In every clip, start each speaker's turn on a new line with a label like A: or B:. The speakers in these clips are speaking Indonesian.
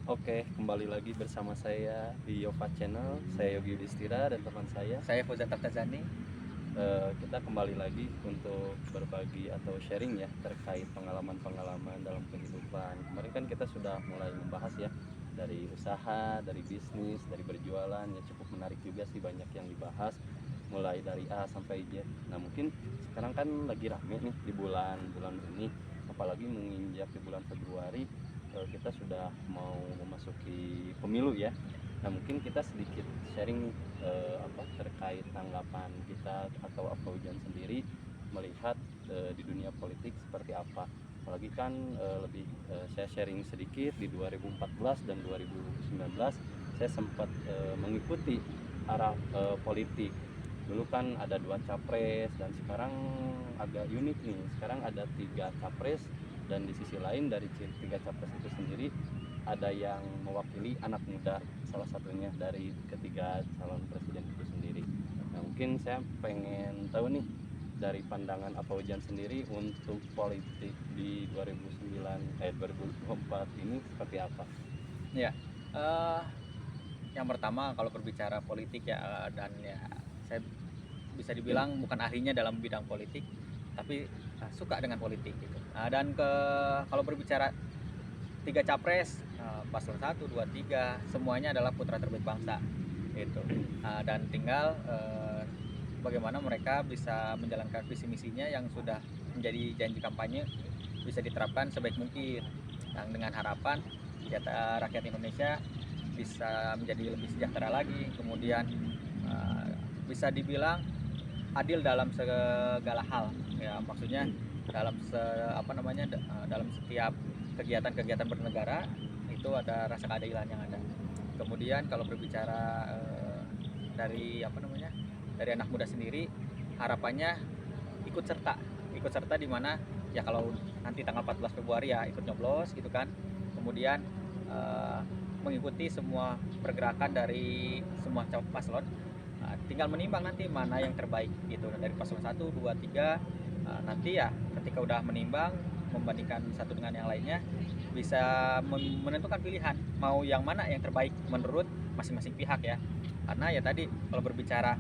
A: Oke, kembali lagi bersama saya di Yova Channel. Saya Yogi Yudhistira dan teman
B: Saya Fauzan Tartazani.
A: kita kembali lagi untuk berbagi atau sharing ya terkait pengalaman-pengalaman dalam kehidupan. Kemarin kan kita sudah mulai membahas ya dari usaha, dari bisnis, dari berjualan, ya cukup menarik juga sih, banyak yang dibahas mulai dari A sampai Z. Nah mungkin sekarang kan lagi rame nih di bulan-bulan ini, apalagi menginjak di bulan Februari, kita sudah mau memasuki pemilu ya. Nah mungkin kita sedikit sharing nih, terkait tanggapan kita atau Afaujan sendiri melihat di dunia politik seperti apa. Apalagi kan saya sharing sedikit di 2014 dan 2019 saya sempat mengikuti arah politik. Dulu kan ada 2 capres dan sekarang agak unik nih. Sekarang ada 3 capres dan di sisi lain dari 3 capres itu sendiri ada yang mewakili anak muda, salah satunya dari ketiga calon presiden itu sendiri. Nah mungkin saya pengen tahu nih dari pandangan Apa Ujan sendiri untuk politik di 2024 ini seperti apa?
B: Ya, eh, yang pertama kalau berbicara politik ya, dan ya saya bisa dibilang bukan ahlinya dalam bidang politik, tapi suka dengan politik gitu. Dan kalau berbicara 3 capres, paslon 1, 2, 3, semuanya adalah putra terbaik bangsa gitu. Dan tinggal bagaimana mereka bisa menjalankan visi misinya yang sudah menjadi janji kampanye bisa diterapkan sebaik mungkin, dengan harapan rakyat Indonesia bisa menjadi lebih sejahtera lagi, kemudian bisa dibilang adil dalam segala hal ya, maksudnya dalam dalam setiap kegiatan-kegiatan bernegara itu ada rasa keadilan yang ada. Kemudian kalau berbicara dari dari anak muda sendiri, harapannya ikut serta di mana ya kalau nanti tanggal 14 Februari ya ikut nyoblos gitu kan. Kemudian eh, mengikuti semua pergerakan dari semua paslon. Tinggal menimbang nanti mana yang terbaik gitu dari paslon 1, 2, 3. Nanti ya ketika udah menimbang membandingkan satu dengan yang lainnya bisa menentukan pilihan mau yang mana yang terbaik menurut masing-masing pihak ya. Karena ya tadi kalau berbicara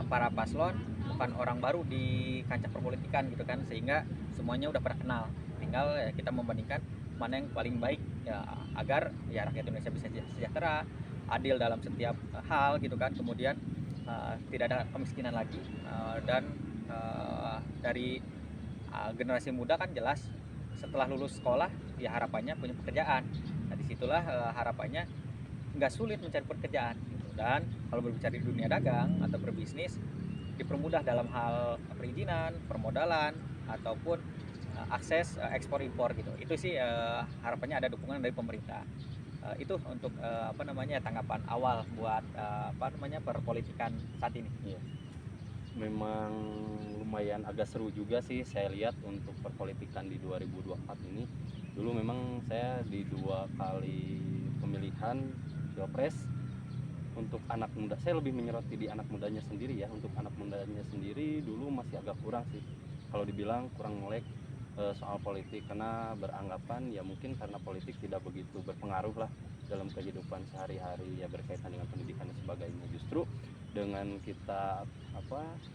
B: para paslon bukan orang baru di kancah perpolitikan gitu kan, sehingga semuanya udah pernah kenal. Tinggal ya kita membandingkan mana yang paling baik ya, agar ya rakyat Indonesia bisa sejahtera, adil dalam setiap hal gitu kan. Kemudian tidak ada kemiskinan lagi, dan dari generasi muda kan jelas setelah lulus sekolah ya harapannya punya pekerjaan. Nah disitulah harapannya nggak sulit mencari pekerjaan gitu. Dan kalau berbicara di dunia dagang atau berbisnis dipermudah dalam hal perizinan, permodalan ataupun akses ekspor impor gitu. Itu sih harapannya ada dukungan dari pemerintah. Itu untuk tanggapan awal buat perpolitikan saat ini.
A: Iya. Memang lumayan agak seru juga sih saya lihat untuk perpolitikan di 2024 ini. Dulu memang saya di 2 kali pemilihan pilpres untuk anak muda, saya lebih menyoroti di anak mudanya sendiri ya. Untuk anak mudanya sendiri dulu masih agak kurang sih, kalau dibilang kurang melek soal politik, karena beranggapan ya mungkin karena politik tidak begitu berpengaruh lah dalam kehidupan sehari-hari ya, berkaitan dengan pendidikan dan sebagainya. Justru dengan kita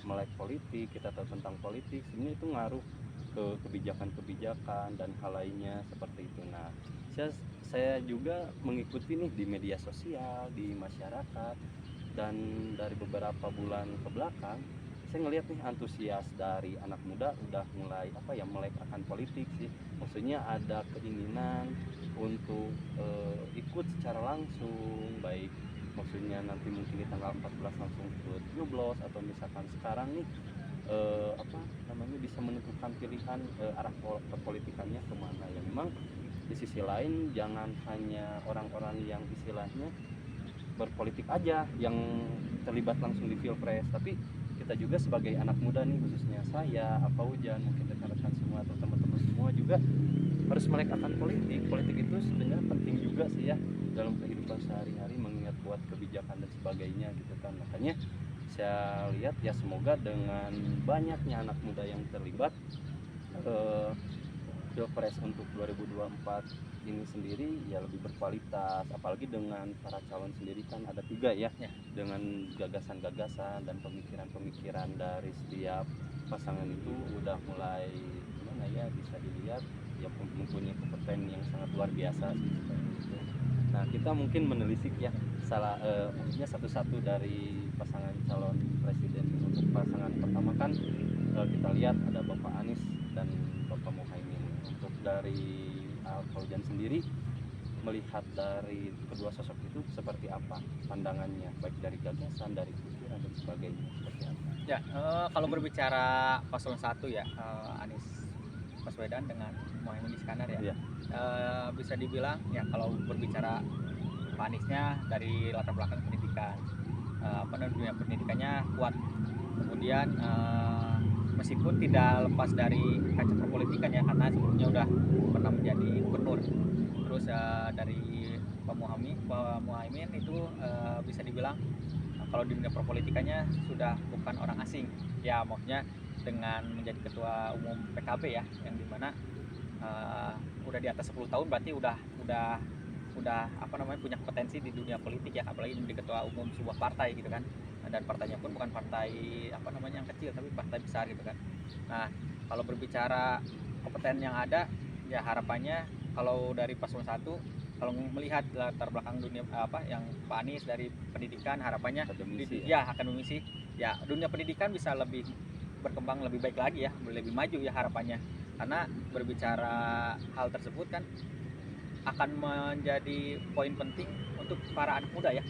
A: melek politik, kita tahu tentang politik, sebenarnya itu ngaruh ke kebijakan-kebijakan dan hal lainnya seperti itu. Nah saya juga mengikuti nih di media sosial, di masyarakat, dan dari beberapa bulan ke belakang saya ngelihat nih antusias dari anak muda udah mulai melek akan politik sih. Maksudnya ada keinginan untuk ikut secara langsung, baik maksudnya nanti mungkin di tanggal 14 langsung ikut nyoblos, atau misalkan sekarang nih bisa menentukan pilihan arah perpolitikannya kemana ya. Memang di sisi lain jangan hanya orang-orang yang istilahnya berpolitik aja yang terlibat langsung di pilpres, tapi kita juga sebagai anak muda nih, khususnya saya, Afaujan, mungkin rekan-rekan semua atau teman-teman semua juga harus melek akan politik. Politik itu sebenarnya penting juga sih ya dalam kehidupan sehari-hari, mengingat buat kebijakan dan sebagainya gitu kan. Makanya saya lihat ya, semoga dengan banyaknya anak muda yang terlibat pilpres untuk 2024 ini sendiri ya lebih berkualitas, apalagi dengan para calon sendiri kan ada 3 ya,
B: Ya.
A: dengan gagasan-gagasan dan pemikiran-pemikiran dari setiap pasangan itu udah mulai gimana ya, bisa dilihat ya mempunyai kompeten yang sangat luar biasa sih seperti itu. Nah kita mungkin menelisik ya maksudnya satu-satu dari pasangan calon presiden. Untuk pasangan pertama kan kita lihat ada Bapak Anies dan Bapak Muhaimin. Untuk dari Fauzan sendiri melihat dari kedua sosok itu seperti apa pandangannya, baik dari gagasan, dari pikiran dan sebagainya, seperti apa?
B: Ya, kalau berbicara paslon 1 ya, Anies Baswedan dengan Muhaimin Iskandar ya.
A: Iya.
B: Bisa dibilang ya kalau berbicara Pak Aniesnya dari latar belakang pendidikan, dunia pendidikannya kuat. Kemudian meskipun tidak lepas dari kaca perpolitikan ya, karena sebelumnya udah pernah menjadi gubernur. Terus dari Pak Muhaimin itu bisa dibilang kalau di dunia perpolitikannya sudah bukan orang asing ya, maksudnya dengan menjadi ketua umum PKB ya, yang dimana udah di atas 10 tahun berarti udah punya kompetensi di dunia politik ya, apalagi menjadi ketua umum sebuah partai gitu kan, dan partainya pun bukan partai yang kecil tapi partai besar gitu kan. Nah kalau berbicara kompeten yang ada ya, harapannya kalau dari paslon 1, kalau melihat latar belakang dunia yang Pak Anies dari pendidikan, harapannya
A: Akademisi
B: akademisi ya, dunia pendidikan bisa lebih berkembang lebih baik lagi ya, lebih maju ya harapannya, karena berbicara hal tersebut kan akan menjadi poin penting untuk para anak muda ya.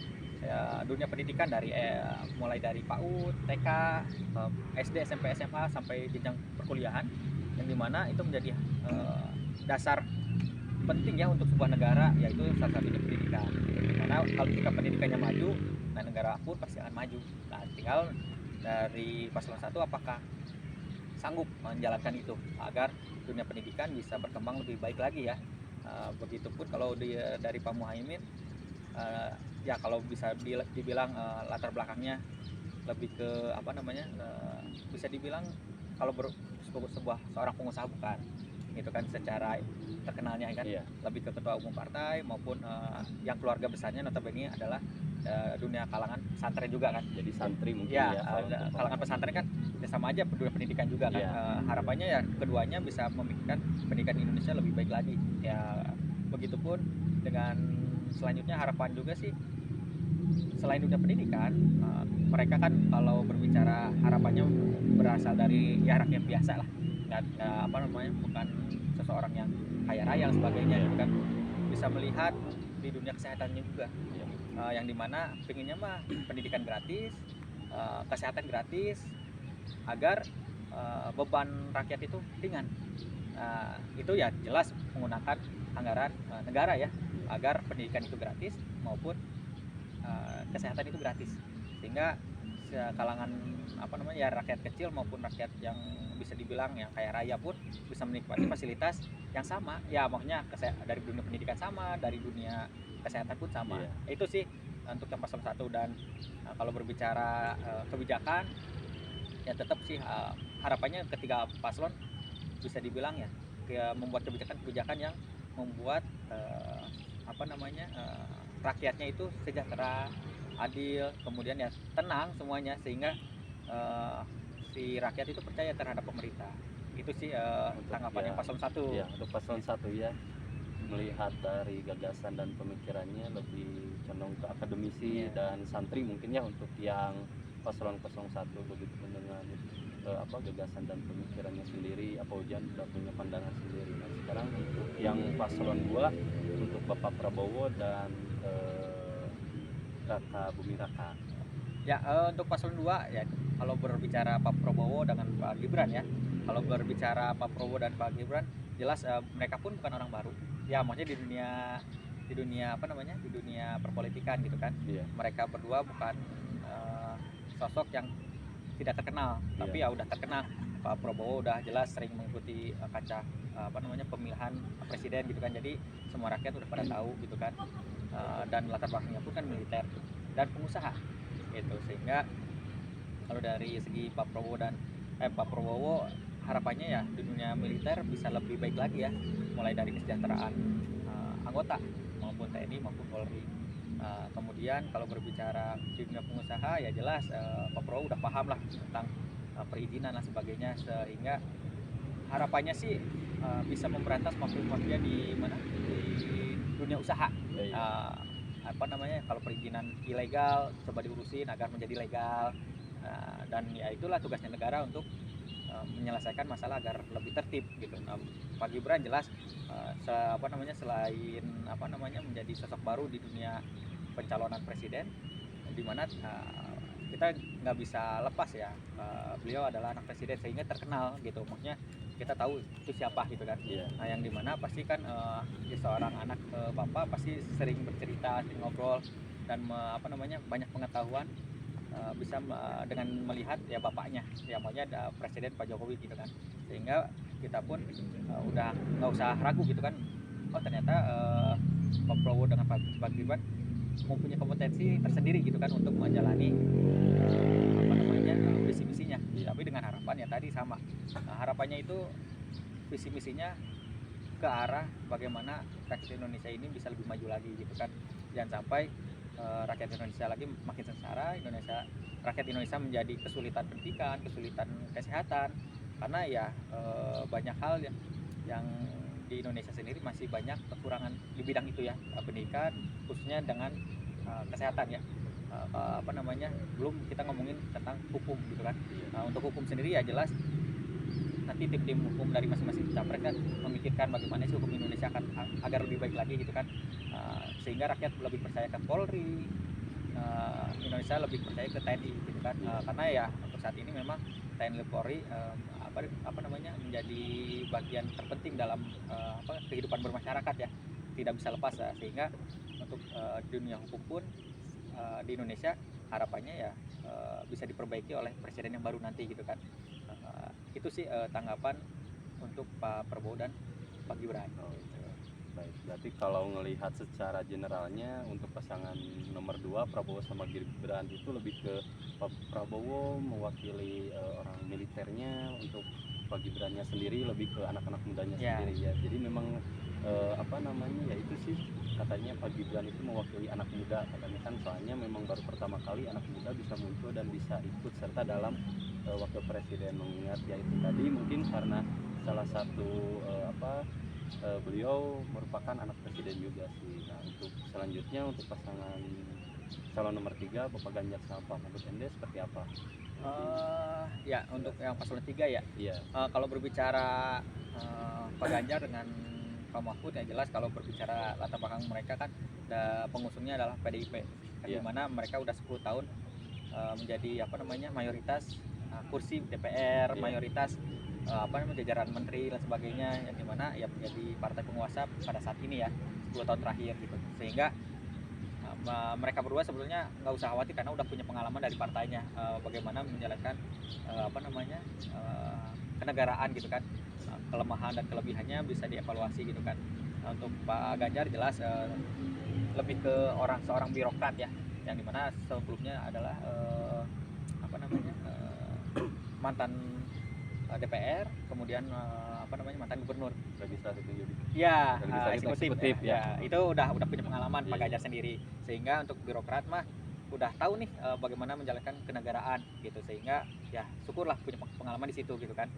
B: Dunia pendidikan dari mulai dari PAUD, TK, SD, SMP, SMA sampai jenjang perkuliahan, yang dimana itu menjadi dasar penting ya untuk sebuah negara, yaitu salah satunya pendidikan. Karena kalau jika pendidikannya maju, nah negara pun pasti akan maju. Nah tinggal dari paslon 1 apakah sanggup menjalankan itu agar dunia pendidikan bisa berkembang lebih baik lagi ya. Begitupun kalau dari Pak Muhaimin, ya kalau bisa dibilang latar belakangnya lebih ke bisa dibilang kalau seorang pengusaha bukan gitu kan, secara terkenalnya kan
A: Iya.
B: lebih ke ketua umum partai maupun yang keluarga besarnya notabene adalah dunia kalangan pesantren juga kan.
A: Jadi santri mungkin
B: Ya,
A: ya, kalau untuk
B: kalangan pesantren kan ya sama aja dunia pendidikan juga kan.
A: Iya.
B: Harapannya ya keduanya bisa memikirkan pendidikan di Indonesia lebih baik lagi ya. Begitupun dengan selanjutnya, harapan juga sih selain dunia pendidikan, mereka kan kalau berbicara harapannya berasal dari ya rakyat biasa lah, bukan seseorang yang kaya raya dan sebagainya gitu kan, bisa melihat di dunia kesehatannya juga. Yang dimana pengennya mah pendidikan gratis, kesehatan gratis, agar beban rakyat itu ringan. Itu ya jelas menggunakan anggaran negara ya, agar pendidikan itu gratis maupun kesehatan itu gratis, sehingga kalangan ya rakyat kecil maupun rakyat yang bisa dibilang yang kaya raya pun bisa menikmati fasilitas yang sama ya, maksudnya dari dunia pendidikan sama, dari dunia kesehatan pun sama. Itu sih untuk yang paslon 1. Dan kalau berbicara kebijakan ya tetap sih harapannya ketiga paslon bisa dibilang ya membuat kebijakan yang membuat rakyatnya itu sejahtera, adil, kemudian ya tenang semuanya, sehingga si rakyat itu percaya terhadap pemerintah. Itu sih tanggapan yang paslon 1.
A: Ya, untuk paslon 1 ya, melihat dari gagasan dan pemikirannya lebih condong ke akademisi dan santri mungkin ya. Untuk yang paslon 01 begitu dengan gagasan dan pemikirannya sendiri, apa Ujan udah punya pandangan sendiri. Nah sekarang untuk yang paslon 2, untuk Bapak Prabowo dan Raka Bumi Raka.
B: Ya, untuk paslon 2 ya, kalau berbicara Pak Prabowo dengan Pak Gibran ya, kalau berbicara Pak Prabowo dan Pak Gibran, jelas mereka pun bukan orang baru ya, maksudnya di dunia perpolitikan gitu kan. Mereka berdua bukan sosok yang tidak terkenal, tapi ya udah terkenal. Pak Prabowo udah jelas sering mengikuti kaca pemilihan presiden gitu kan, jadi semua rakyat udah pada tahu gitu kan. Dan latar belakangnya pun kan militer dan pengusaha gitu, sehingga kalau dari segi Pak Prabowo harapannya ya di dunia militer bisa lebih baik lagi ya, mulai dari kesejahteraan anggota maupun TNI maupun Polri. Kemudian kalau berbicara di dunia pengusaha ya jelas Pak Prabowo udah paham lah tentang perizinan dan sebagainya, sehingga harapannya sih bisa memberantas mafia-mafia di mana di dunia usaha.
A: Baik.
B: Apa namanya, kalau perizinan ilegal coba diurusin agar menjadi legal. Dan ya itulah tugasnya negara untuk menyelesaikan masalah agar lebih tertib gitu. Pak Gibran jelas selain menjadi sosok baru di dunia pencalonan presiden, di mana kita nggak bisa lepas ya, beliau adalah anak presiden sehingga terkenal gitu, maksudnya kita tahu itu siapa gitu kan.
A: Iya.
B: Nah yang dimana pasti kan seorang anak bapak pasti sering bercerita, sering ngobrol dan banyak pengetahuan, bisa dengan melihat ya bapaknya, ya maunya ada Presiden Pak Jokowi gitu kan, sehingga kita pun udah nggak usah ragu gitu kan, oh ternyata Pak Prabowo dengan Pak Gibran mempunyai kompetensi tersendiri gitu kan untuk menjalani visi misinya. Tapi dengan harapan ya tadi sama, harapannya itu visi misinya ke arah bagaimana rakyat Indonesia ini bisa lebih maju lagi gitu kan, jangan sampai rakyat Indonesia lagi makin sengsara, rakyat Indonesia menjadi kesulitan pendidikan, kesulitan kesehatan, karena ya banyak hal yang di Indonesia sendiri masih banyak kekurangan di bidang itu ya, pendidikan khususnya dengan kesehatan ya. Belum kita ngomongin tentang hukum gitu kan. Untuk hukum sendiri ya jelas nanti tim hukum dari masing-masing capres kan memikirkan bagaimana sih hukum Indonesia akan agar lebih baik lagi gitu kan, sehingga rakyat lebih percaya ke Polri, Indonesia lebih percaya ke TNI gitu kan. Karena ya untuk saat ini memang TNI Polri menjadi bagian terpenting dalam kehidupan bermasyarakat ya, tidak bisa lepas ya. Sehingga untuk dunia hukum pun di Indonesia harapannya ya bisa diperbaiki oleh presiden yang baru nanti gitu kan. Itu sih tanggapan untuk Pak Prabowo dan Pak Gibran.
A: Oh, iya. Baik, berarti kalau ngelihat secara generalnya untuk pasangan nomor 2 Prabowo sama Gibran itu lebih ke Pak Prabowo mewakili orang militernya, untuk Pak Gibrannya sendiri lebih ke anak-anak mudanya sendiri ya. Jadi memang ya itu sih katanya Pak Gibran itu mewakili anak muda katanya kan, soalnya memang baru pertama kali anak muda bisa muncul dan bisa ikut serta dalam wakil presiden, mengingat ya itu tadi mungkin karena salah satu beliau merupakan anak presiden juga sih. Nah untuk selanjutnya untuk pasangan calon nomor 3 Bapak Ganjar sama Pak Mahfud MD seperti apa?
B: Ya untuk yang paslon 3 ya.
A: Iya.
B: Kalau berbicara Pak Ganjar dengan Pak Mahfud ya jelas, kalau berbicara latar belakang mereka kan pengusungnya adalah PDIP, di mana mereka udah 10 tahun menjadi mayoritas kursi DPR, mayoritas jajaran menteri dan sebagainya, yang dimana ya menjadi partai penguasa pada saat ini ya 10 tahun terakhir gitu. Sehingga mereka berdua sebenarnya nggak usah khawatir karena udah punya pengalaman dari partainya, bagaimana menjalankan kenegaraan gitu kan. Kelemahan dan kelebihannya bisa dievaluasi gitu kan. Untuk Pak Ganjar jelas lebih ke seorang birokrat ya, yang dimana sebelumnya adalah mantan DPR, kemudian mantan gubernur
A: Legislatif
B: ya,
A: eksekutif
B: ya. Itu udah punya pengalaman Pak Ganjar sendiri, sehingga untuk birokrat mah udah tahu nih bagaimana menjalankan kenegaraan gitu, sehingga ya syukurlah punya pengalaman di situ gitu kan.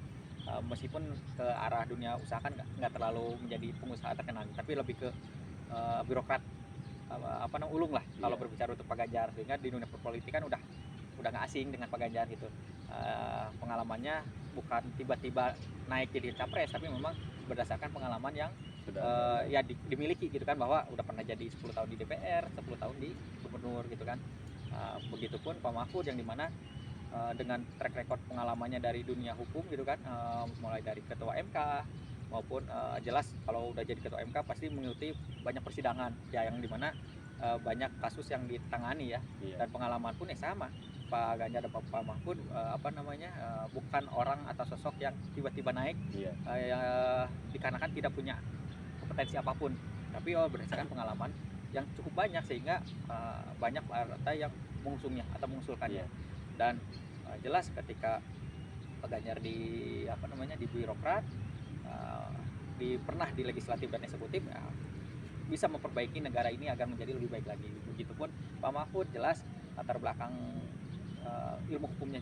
B: Meskipun ke arah dunia usaha kan nggak terlalu menjadi pengusaha terkenal, tapi lebih ke birokrat ulung lah kalau berbicara untuk Pak Ganjar, sehingga di dunia perpolitikan udah nggak asing dengan Pak Ganjar gitu. Pengalamannya bukan tiba-tiba naik jadi capres, tapi memang berdasarkan pengalaman yang dimiliki gitu kan, bahwa udah pernah jadi 10 tahun di DPR, 10 tahun di gubernur gitu kan. Begitupun Pak Mahfud yang dimana dengan track record pengalamannya dari dunia hukum gitu kan, mulai dari ketua MK maupun jelas kalau udah jadi ketua MK pasti mengikuti banyak persidangan ya, yang dimana banyak kasus yang ditangani ya. Dan pengalaman pun sama, Pak Ganjar dan Pak Mahfud bukan orang atau sosok yang tiba-tiba naik dikarenakan tidak punya kompetensi apapun, tapi berdasarkan pengalaman yang cukup banyak, sehingga banyak partai yang mengusulkannya. Dan jelas ketika Pak Ganjar di birokrat, pernah di legislatif dan eksekutif, bisa memperbaiki negara ini agar menjadi lebih baik lagi. Begitupun Pak Mahfud, jelas latar belakang ilmu hukumnya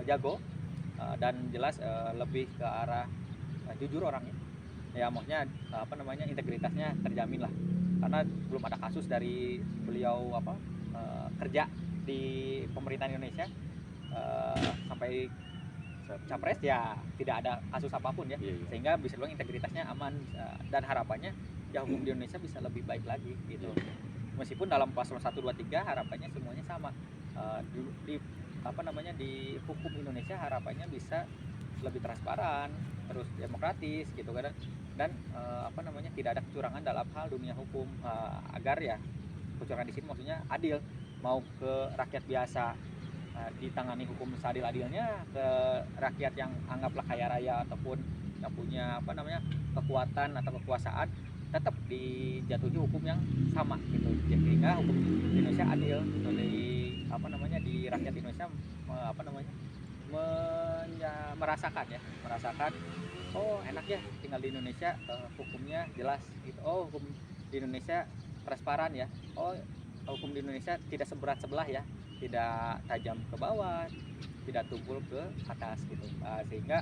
B: jago, dan jelas lebih ke arah jujur orangnya, ya maksudnya integritasnya terjamin lah, karena belum ada kasus dari beliau kerja di pemerintahan Indonesia sampai capres ya tidak ada kasus apapun ya.
A: Iya, iya.
B: Sehingga bisa dibilang integritasnya aman, dan harapannya ya hukum di Indonesia bisa lebih baik lagi gitu. Meskipun dalam paslon 1 2 3 harapannya semuanya sama, di di hukum Indonesia harapannya bisa lebih transparan, terus demokratis gitu kan, dan tidak ada kecurangan dalam hal dunia hukum, agar ya kecurangan di sini maksudnya adil, mau ke rakyat biasa ditangani hukum seadil-adilnya, ke rakyat yang anggaplah kaya raya ataupun yang punya kekuatan atau kekuasaan, tetap dijatuhi hukum yang sama gitu, sehingga hukum Indonesia adil gitu, di rakyat Indonesia merasakan oh enak ya tinggal di Indonesia, hukumnya jelas gitu, oh hukum di Indonesia transparan ya, oh hukum di Indonesia tidak seberat sebelah ya, tidak tajam ke bawah, tidak tumpul ke atas gitu, sehingga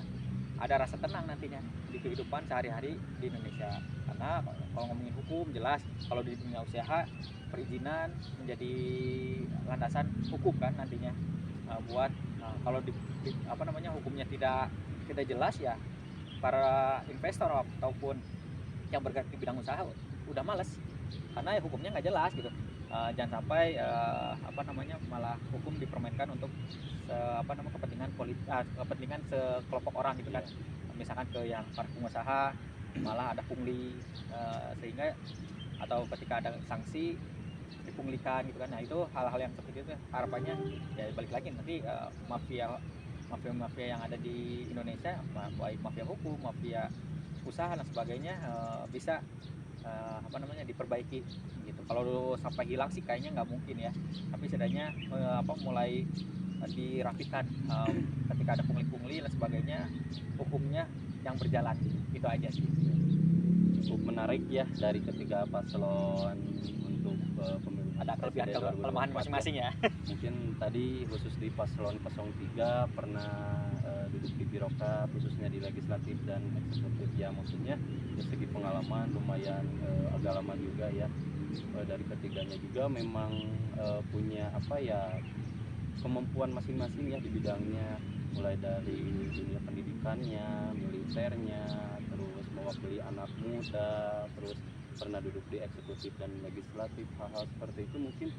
B: ada rasa tenang nantinya di kehidupan sehari-hari di Indonesia. Karena kalau ngomongin hukum jelas, kalau di dunia usaha perizinan menjadi landasan hukum kan nantinya, buat kalau hukumnya tidak jelas ya, para investor ataupun yang bergerak di bidang usaha udah males karena ya hukumnya nggak jelas gitu. Jangan sampai malah hukum dipermainkan untuk kepentingan sekelompok orang gitu kan. Misalkan ke yang para pengusaha malah ada pungli, sehingga atau ketika ada sanksi dipunglikan gitu kan. Nah itu hal-hal yang seperti itu harapannya ya balik lagi nanti mafia yang ada di Indonesia, baik mafia hukum, mafia usaha dan sebagainya, bisa diperbaiki gitu. Kalau sampai hilang sih kayaknya nggak mungkin ya, tapi setidaknya mulai dirapikan, ketika ada pungli-pungli dan sebagainya, hukumnya yang berjalan, itu aja sih.
A: Cukup menarik ya dari ketiga paslon untuk pemilu.
B: Ada kelebihan kelemahan masing-masing ya.
A: Mungkin tadi khusus di paslon 03 pernah duduk di birokrat, khususnya di legislatif dan eksekutif ya, maksudnya dari segi pengalaman lumayan agak lama juga ya. Dari ketiganya juga memang punya kemampuan masing-masing ya di bidangnya, mulai dari dunia pendidikannya, militernya, terus mewakili anak muda, terus pernah duduk di eksekutif dan legislatif. Hal-hal seperti itu mungkin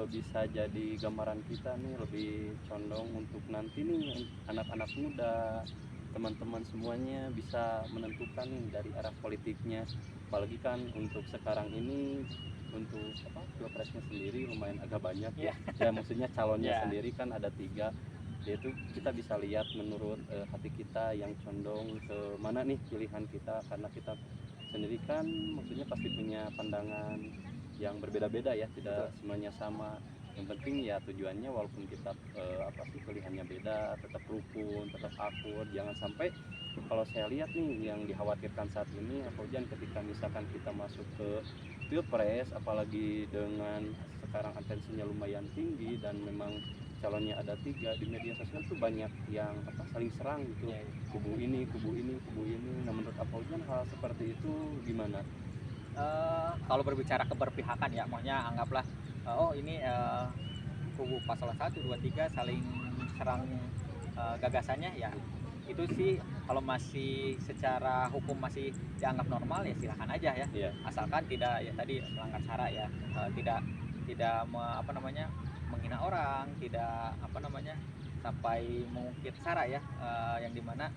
A: bisa jadi gambaran kita nih, lebih condong untuk nanti nih anak-anak muda, teman-teman semuanya bisa menentukan nih dari arah politiknya. Apalagi kan untuk sekarang ini untuk pilpresnya sendiri lumayan agak banyak ya. Ya maksudnya calonnya sendiri kan ada 3, yaitu kita bisa lihat menurut hati kita yang condong ke mana nih pilihan kita, karena kita sendiri kan maksudnya pasti punya pandangan yang berbeda-beda ya, tidak semuanya sama. Yang penting ya tujuannya walaupun kita pilihannya beda, tetap rukun, tetap akur. Jangan sampai, kalau saya lihat nih yang dikhawatirkan saat ini, ketika misalkan kita masuk ke pilpres, apalagi dengan sekarang atensinya lumayan tinggi dan memang calonnya ada 3, di media sosial tuh banyak yang saling serang gitu, kubu ini. Nah menurut Apaujan hal seperti itu gimana?
B: Kalau berbicara keberpihakan ya, maunya anggaplah ini kubu paslon 1 2 3 saling serang gagasannya ya, itu sih kalau masih secara hukum masih dianggap normal ya silahkan aja ya. Asalkan tidak ya tadi melanggar syarat ya, tidak menghina orang, tidak sampai mengungkit sara ya, yang dimana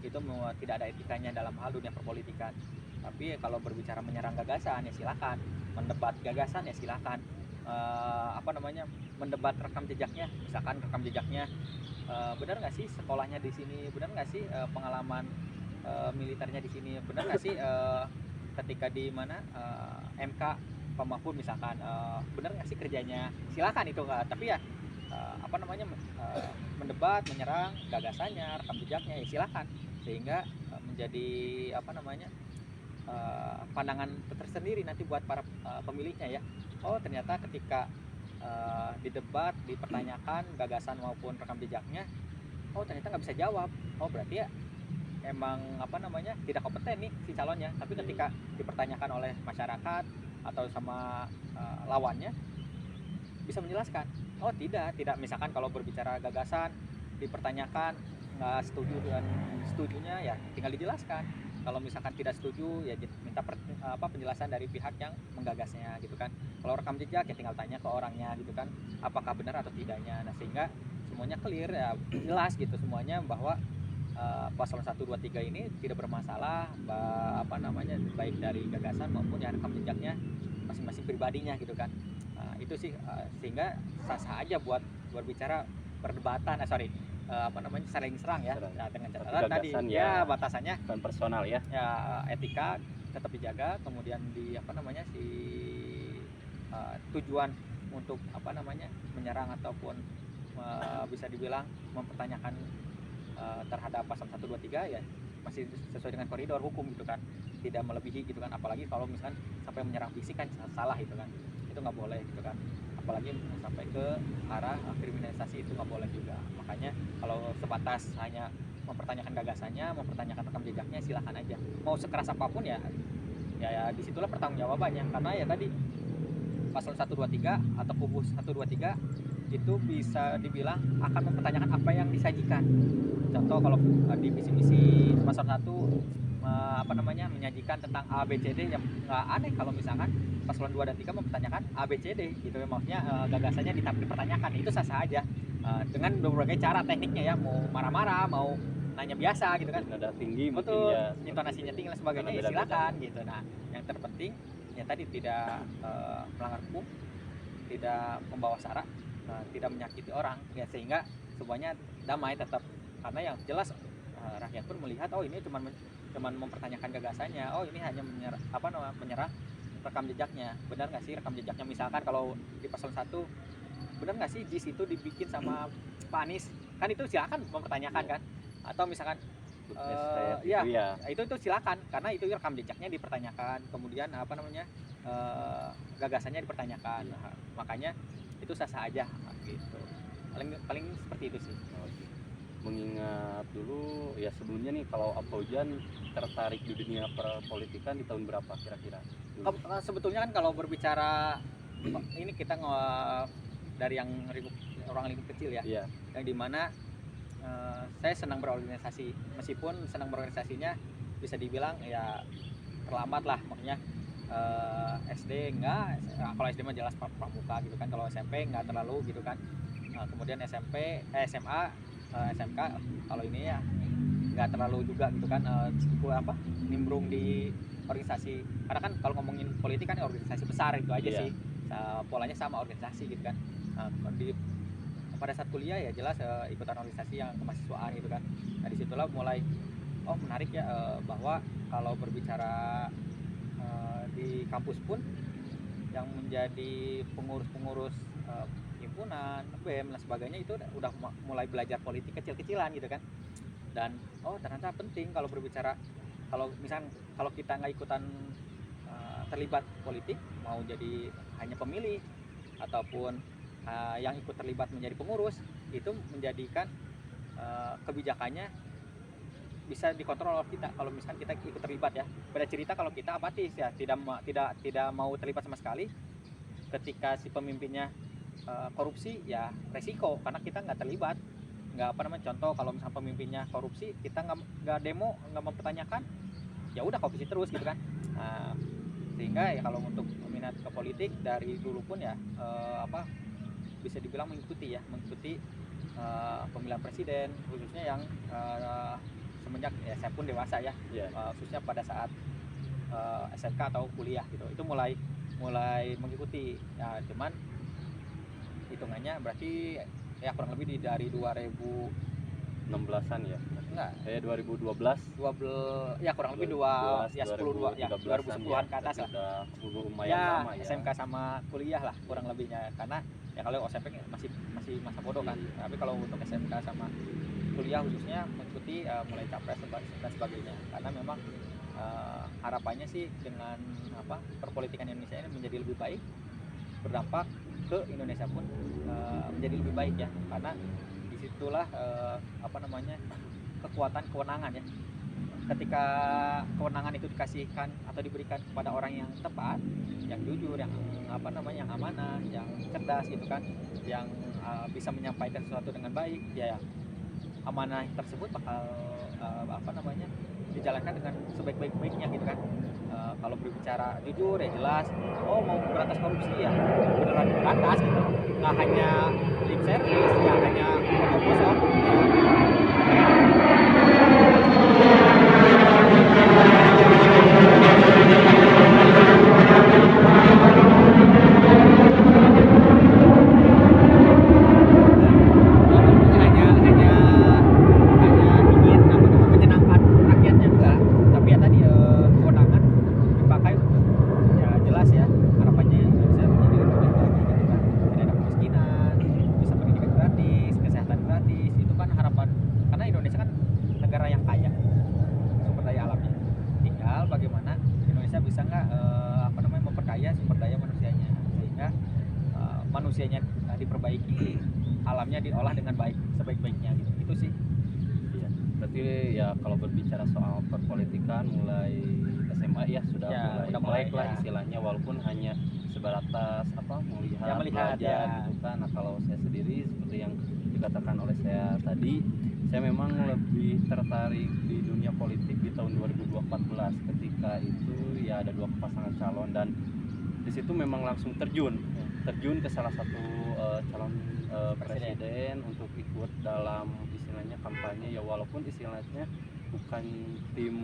B: itu tidak ada etikanya dalam hal dunia perpolitikan. Tapi kalau berbicara menyerang gagasan ya silakan, mendebat gagasan ya silakan, mendebat rekam jejaknya, misalkan rekam jejaknya benar nggak sih sekolahnya di sini, benar nggak sih pengalaman militernya di sini, benar nggak sih ketika di mana MK Pak Mahfud misalkan, benar nggak sih kerjanya, silakan itu kan. Tapi ya mendebat, menyerang gagasannya, rekam jejaknya ya silakan, sehingga menjadi pandangan tersendiri nanti buat para pemilihnya ya. Oh ternyata ketika di debat dipertanyakan gagasan maupun rekam jejaknya, oh ternyata nggak bisa jawab. Oh berarti ya emang apa namanya tidak kompeten nih si calonnya. Tapi ketika dipertanyakan oleh masyarakat atau sama lawannya bisa menjelaskan. Oh tidak misalkan kalau berbicara gagasan dipertanyakan nggak setuju dan setujunya ya tinggal dijelaskan. Kalau misalkan tidak setuju ya minta penjelasan dari pihak yang menggagasnya gitu kan. Kalau rekam jejak ya tinggal tanya ke orangnya gitu kan, apakah benar atau tidaknya. Nah sehingga semuanya clear ya, jelas gitu semuanya bahwa paslon 1, 2, 3 ini tidak bermasalah apa namanya baik dari gagasan maupun ya rekam jejaknya masing-masing pribadinya gitu kan. Itu sih sehingga sah-sah aja buat berbicara perdebatan apa namanya saling serang ya. Nah, dengan catatan tadi ya batasannya
A: bukan personal ya.
B: Ya etika tetap dijaga, kemudian di apa namanya tujuan untuk apa namanya menyerang ataupun bisa dibilang mempertanyakan terhadap pasal 1, 2, 3 ya masih sesuai dengan koridor hukum gitu kan, tidak melebihi gitu kan. Apalagi kalau misalkan sampai menyerang fisik kan salah gitu kan, itu nggak boleh gitu kan, apalagi sampai ke arah kriminalisasi itu nggak boleh juga. Makanya kalau sebatas hanya mempertanyakan gagasannya, mempertanyakan rekam jejaknya silahkan aja, mau sekeras apapun ya disitulah pertanggungjawabannya. Karena ya tadi pasal 1, 2, 3 atau kubu 1, 2, 3 itu bisa dibilang akan mempertanyakan apa yang disajikan. Contoh kalau di visi-misi pasal 1 apa namanya menyajikan tentang A, B, C, D, yang nggak aneh kalau misalkan paslon 2 dan 3 mempertanyakan A, B, C, D gitu ya, maksudnya gagasannya dipertanyakan, itu sah-sah aja dengan berbagai cara tekniknya ya, mau marah-marah, mau nanya biasa gitu kan,
A: nada tinggi
B: betul
A: ya,
B: intonasinya tinggi dan sebagainya ya silakan gitu. Nah yang terpenting ya tadi tidak melanggar hukum, tidak membawa sara, tidak menyakiti orang ya, sehingga semuanya damai tetap. Karena yang jelas rakyat pun melihat oh ini cuman mempertanyakan gagasannya, oh ini hanya menyerang rekam jejaknya. Benar nggak sih rekam jejaknya, misalkan kalau di pasal 1 benar nggak sih JIS itu dibikin sama Pak Anies, kan itu silakan mempertanyakan kan. Atau misalkan
A: ya
B: itu silakan, karena itu rekam jejaknya dipertanyakan, kemudian apa namanya gagasannya dipertanyakan. Nah, makanya itu sah-sah aja gitu, paling seperti itu sih.
A: Mengingat dulu ya sebelumnya nih, kalau Afaujan tertarik di dunia perpolitikan di tahun berapa kira-kira?
B: Sebetulnya kan kalau berbicara ini kita dari yang orang lingkup kecil ya, yang dimana saya senang berorganisasi, meskipun senang berorganisasinya bisa dibilang ya terlambat lah, makanya SD enggak, kalau SD mah jelas pramuka gitu kan, kalau SMP enggak terlalu gitu kan, kemudian SMA SMK kalau ini ya nggak terlalu juga gitu kan, nimbrung di organisasi. Karena kan kalau ngomongin politik kan organisasi besar itu aja sih, polanya sama organisasi gitu kan. Pada saat kuliah ya jelas ikutan organisasi yang kemahasiswaan gitu kan. Nah disitulah mulai menarik ya, bahwa kalau berbicara di kampus pun yang menjadi pengurus-pengurus himpunan, BEM dan sebagainya itu udah mulai belajar politik kecil-kecilan gitu kan. Dan ternyata penting kalau berbicara, kalau kita nggak ikutan terlibat politik, mau jadi hanya pemilih ataupun yang ikut terlibat menjadi pengurus, itu menjadikan kebijakannya bisa dikontrol oleh kita. Kalau misalkan kita ikut terlibat ya, beda cerita kalau kita apatis ya, tidak mau terlibat sama sekali. Ketika si pemimpinnya korupsi ya resiko, karena kita nggak terlibat, contoh kalau misalnya pemimpinnya korupsi, kita nggak demo, nggak mempertanyakan, ya udah korupsi terus gitu kan. Sehingga ya kalau untuk minat ke politik dari dulu pun ya bisa dibilang mengikuti pemilihan presiden, khususnya yang semenjak ya saya pun dewasa ya, khususnya pada saat SMK atau kuliah gitu, itu mulai mengikuti ya. Cuman hitungannya berarti ya kurang lebih dari
A: 2016-an ya?
B: Enggak.
A: 2012
B: ya kurang lebih 2010-an ke atas lah.
A: Sudah lumayan lama ya.
B: SMK sama kuliah lah kurang lebihnya, karena ya kalau SMP masih masa bodoh kan. Tapi kalau untuk SMK sama kuliah khususnya mengikuti mulai capres dan sebagainya, karena memang harapannya sih dengan perpolitikan Indonesia ini menjadi lebih baik, berdampak ke Indonesia pun menjadi lebih baik ya, karena disitulah kekuatan kewenangan ya. Ketika kewenangan itu dikasihkan atau diberikan kepada orang yang tepat, yang jujur, yang yang amanah, yang cerdas gitu kan, yang bisa menyampaikan sesuatu dengan baik, ya amanah tersebut bakal dijalankan dengan sebaik-baiknya gitu kan. Kalau berbicara jujur ya jelas, oh mau berantas korupsi ya beneran berantas gitu, nggak hanya lip service, nggak hanya omong kosong ya. Hanya ingin menyenangkan rakyatnya enggak, tapi ya tadi kewenangan dipakai untuk ya jelas ya, harapannya Indonesia menjadi lebih baik lagi gitu kan, tidak ada kemiskinan, bisa pendidikan gratis, kesehatan gratis, itu kan harapan, karena Indonesia kan negara yang kaya sumber daya alamnya, tinggal bagaimana Indonesia bisa nggak memperkaya sumber daya manusianya, sehingga manusianya diperbaiki, alamnya diolah dengan baik, sebaik-baiknya gitu. Itu sih.
A: Iya, berarti ya kalau berbicara soal perpolitikan mulai SMA ya sudah
B: Ya, udah
A: mulai
B: mulai,
A: lah
B: ya.
A: istilahnya, walaupun hanya sebatas melihat,
B: Ya, melihat,
A: belajar
B: ya.
A: gitu kan. Nah kalau saya sendiri seperti yang dikatakan oleh saya tadi, saya memang lebih tertarik di dunia politik di tahun 2014 ketika itu ya ada dua pasangan calon, dan di situ memang langsung terjun ke salah satu calon presiden untuk ikut dalam istilahnya kampanye ya, walaupun istilahnya bukan tim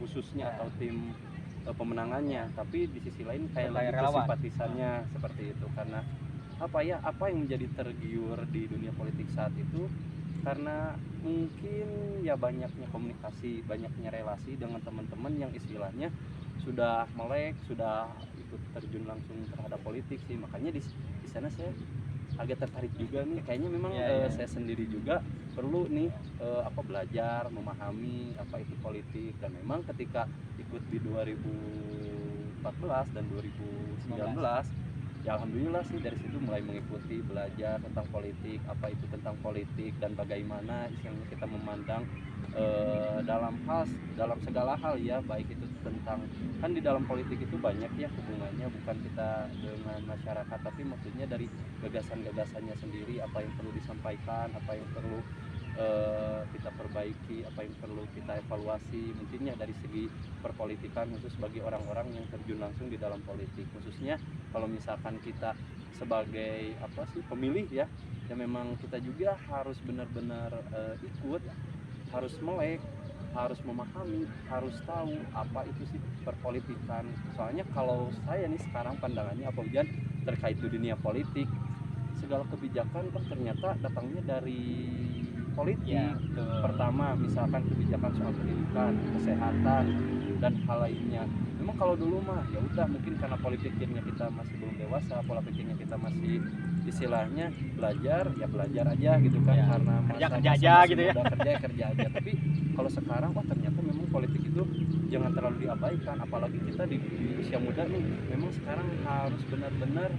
A: khususnya
B: Ya.
A: atau tim pemenangannya, tapi di sisi lain kayak
B: Kayak
A: lebih ke
B: relawan.
A: simpatisannya seperti itu. Karena apa yang menjadi tergiur di dunia politik saat itu, karena mungkin ya banyaknya komunikasi, banyaknya relasi dengan teman-teman yang istilahnya sudah melek, sudah ikut terjun langsung terhadap politik sih. Makanya di sana saya agak tertarik juga nih, kayaknya memang
B: Ya.
A: saya sendiri juga perlu nih belajar memahami apa itu politik. Dan memang ketika ikut di 2014 dan 2019 ya alhamdulillah sih, dari situ mulai mengikuti, belajar tentang politik, apa itu tentang politik dan bagaimana istilahnya kita memandang dalam segala hal ya, baik itu tentang, kan di dalam politik itu banyak ya hubungannya, bukan kita dengan masyarakat, tapi maksudnya dari gagasan-gagasannya sendiri, apa yang perlu disampaikan, apa yang perlu kita perbaiki, apa yang perlu kita evaluasi, mungkinnya dari segi perpolitikan khusus bagi orang-orang yang terjun langsung di dalam politik. Khususnya kalau misalkan kita sebagai pemilih ya memang kita juga harus benar-benar ikut, harus melek, harus memahami, harus tahu apa itu sih perpolitikan. Soalnya kalau saya nih sekarang pandangannya Hujan terkait dunia politik, segala kebijakan kan ternyata datangnya dari politik.
B: Ya, betul.
A: Pertama misalkan kebijakan soal pendidikan, kesehatan dan hal lainnya. Memang kalau dulu mah ya udah, mungkin karena politiknya kita masih belum dewasa, pola pikirnya kita masih istilahnya belajar aja gitu kan,
B: Ya,
A: karena
B: kerja aja
A: masih
B: gitu ya.
A: muda, kerja aja. Tapi kalau sekarang ternyata memang politik itu jangan terlalu diabaikan, apalagi kita di usia muda nih, memang sekarang harus benar-benar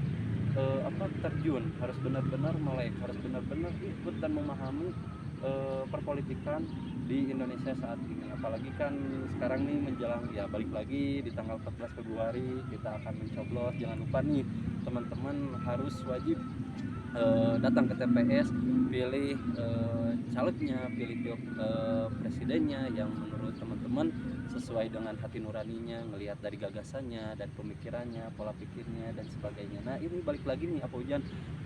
A: terjun, harus benar-benar melek, harus benar-benar ikut dan memahami perpolitikan di Indonesia saat ini. Apalagi kan sekarang nih menjelang ya balik lagi di tanggal 14 Februari kita akan mencoblos. Jangan lupa nih teman-teman harus wajib datang ke TPS, pilih calegnya, pilih presidennya yang menurut teman-teman sesuai dengan hati nuraninya, ngelihat dari gagasannya dan pemikirannya, pola pikirnya dan sebagainya. Nah ini balik lagi nih Hujan,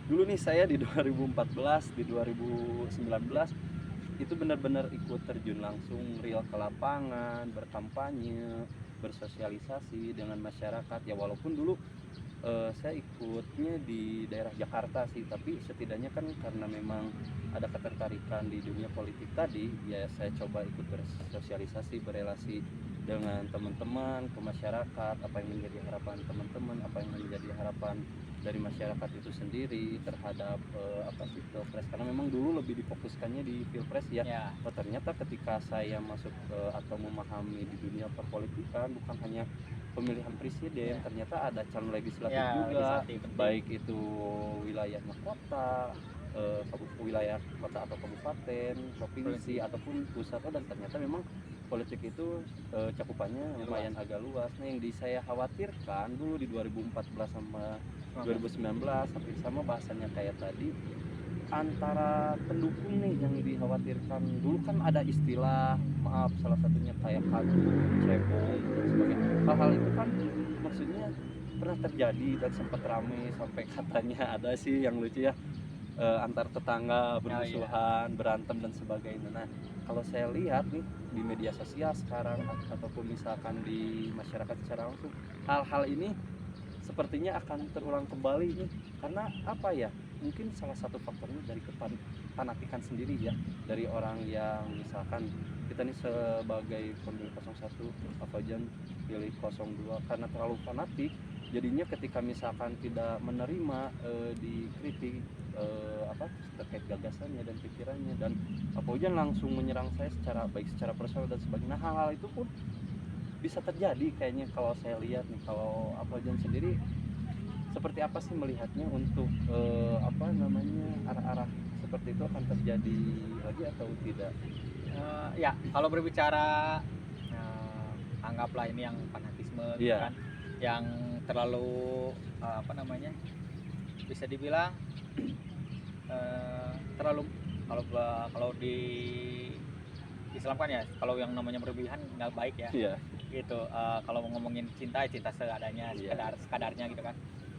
A: dulu nih saya di 2014, di 2019 itu benar-benar ikut terjun langsung real ke lapangan, berkampanye, bersosialisasi dengan masyarakat ya, walaupun dulu saya ikutnya di daerah Jakarta sih, tapi setidaknya kan karena memang ada ketertarikan di dunia politik tadi ya, saya coba ikut bersosialisasi, berelasi dengan teman-teman ke masyarakat, apa yang menjadi harapan teman-teman, apa yang menjadi harapan dari masyarakat itu sendiri terhadap apa sih pilpres, karena memang dulu lebih difokuskannya di pilpres ya.
B: Ya,
A: Oh, ternyata ketika saya masuk atau memahami di dunia perpolitikan, bukan hanya pemilihan presiden,
B: Ya.
A: ternyata ada calon legislatif
B: ya
A: juga,
B: legislatif penting.
A: baik itu wilayahnya kota, wilayah kota atau kabupaten, provinsi ataupun pusat. Oh, dan ternyata memang politik itu cakupannya lumayan agak luas. Nah, yang saya khawatirkan dulu di 2014 sama 2019 hampir sama bahasanya kayak tadi, antara pendukung nih yang dikhawatirkan. Dulu kan ada istilah, maaf, salah satunya kayak kadu, cebong dan sebagainya. Hal-hal itu kan maksudnya pernah terjadi dan sempat ramai sampai katanya ada sih yang lucu ya, antar tetangga bermusuhan, berantem dan sebagainya. Nah, kalau saya lihat nih di media sosial sekarang ataupun misalkan di masyarakat secara langsung, hal-hal ini sepertinya akan terulang kembali nih, karena apa ya, mungkin salah satu faktornya dari kefanatikan sendiri ya, dari orang yang misalkan kita nih sebagai pemilih 01 Fauzan pilih 02 karena terlalu fanatik, jadinya ketika misalkan tidak menerima dikritik apa terkait gagasannya dan pikirannya, dan Fauzan langsung menyerang saya secara baik secara personal dan sebagainya. Nah, hal-hal itu pun bisa terjadi kayaknya kalau saya lihat nih. Kalau Fauzan sendiri seperti apa sih melihatnya untuk apa namanya, arah-arah seperti itu akan terjadi lagi atau tidak?
B: Ya, kalau berbicara anggaplah ini yang fanatisme gitu
A: Iya.
B: kan, yang terlalu apa namanya, bisa dibilang terlalu, kalau di Islam kan ya, kalau yang namanya berlebihan nggak baik ya.
A: Iya.
B: Gitu. Kalau ngomongin cinta, ya cinta seadanya,
A: Iya.
B: sekadarnya gitu kan.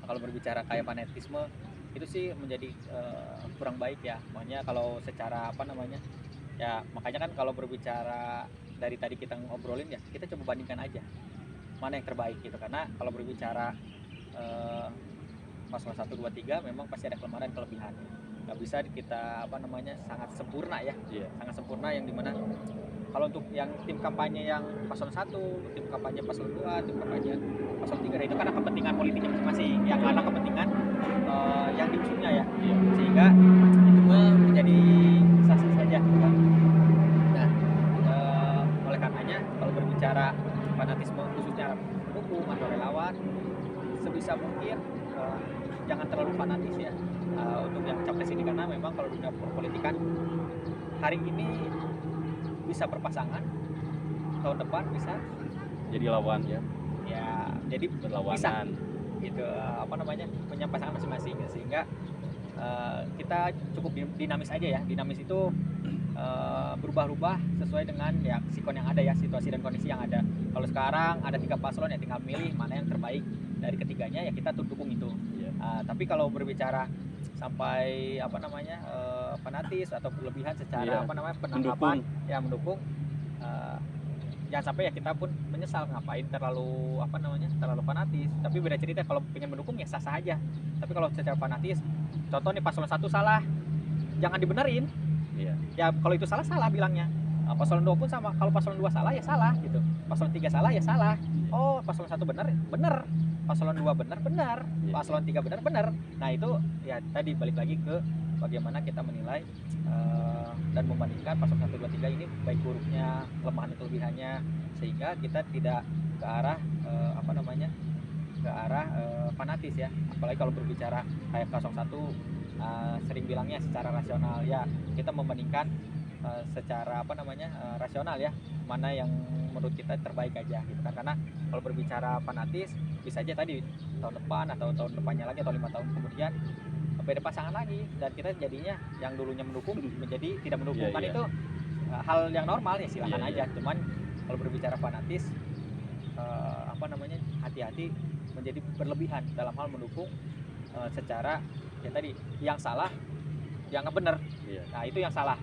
B: Kalau berbicara kayak fanatisme itu sih menjadi kurang baik ya. Makanya kalau secara apa namanya, ya makanya kan kalau berbicara dari tadi kita ngobrolin ya, kita coba bandingkan aja mana yang terbaik gitu. Karena kalau berbicara paslon 1, 2, 3 memang pasti ada kelemahan dan kelebihan. Nggak bisa kita apa namanya sangat sempurna ya,
A: Iya.
B: sangat sempurna yang dimana kalau untuk yang tim kampanye yang paslon 1, tim kampanye paslon 2, tim kampanye paslon 3, nah itu karena kepentingan politiknya masing-masing, yang karena kepentingan yang diusungnya ya, sehingga itu menjadi sah-sah saja gitu kan. Nah, oleh karenanya kalau berbicara fanatisme khususnya pendukung atau relawan, sebisa mungkin jangan terlalu fanatis ya untuk yang capres ini, karena memang kalau dunia perpolitikan hari ini bisa berpasangan, tahun depan bisa
A: Jadi lawan ya,
B: ya jadi bisa
A: berlawanan.
B: gitu, apa namanya, punya pasangan masing-masing, sehingga kita cukup dinamis aja ya. Dinamis itu berubah-ubah sesuai dengan ya sikon yang ada ya, situasi dan kondisi yang ada. Kalau sekarang ada 3 paslon ya, tinggal milih mana yang terbaik dari ketiganya, ya kita dukung itu.
A: Iya.
B: Tapi kalau berbicara sampai apa namanya fanatis atau berlebihan secara
A: Iya.
B: apa namanya penangkapan,
A: Mendukung.
B: ya mendukung, jangan sampai ya kita pun menyesal ngapain terlalu apa namanya terlalu fanatis. Tapi beda cerita kalau pengen mendukung ya sah-sah aja. Tapi kalau secara fanatis, contoh nih paslon 1 salah, jangan dibenerin.
A: Iya.
B: Ya kalau itu salah bilangnya. Paslon 2 pun sama, kalau paslon 2 salah ya salah gitu. Paslon 3 salah ya salah. Oh, paslon 1 benar. Paslon 2 benar.
A: Iya.
B: Paslon 3 benar. Nah, itu ya tadi balik lagi ke bagaimana kita menilai dan membandingkan paslon 1, 2, 3 ini baik buruknya, kelemahan dan kelebihannya, sehingga kita tidak ke arah apa namanya? Ke arah fanatis ya. Apalagi kalau berbicara kayak 01 sering bilangnya secara rasional ya, kita membandingkan secara apa namanya rasional ya, mana yang menurut kita terbaik aja gitu kan. Karena kalau berbicara fanatis bisa aja tadi tahun depan atau tahun depannya lagi atau 5 tahun kemudian beda pasangan lagi, dan kita jadinya yang dulunya mendukung menjadi tidak mendukung.
A: Iya,
B: Kan
A: iya.
B: itu hal yang normal ya, silakan
A: Iya,
B: aja. Cuman kalau berbicara fanatis apa namanya hati-hati menjadi berlebihan dalam hal mendukung secara ya tadi yang salah dianggap benar.
A: Iya.
B: Nah, itu yang salah.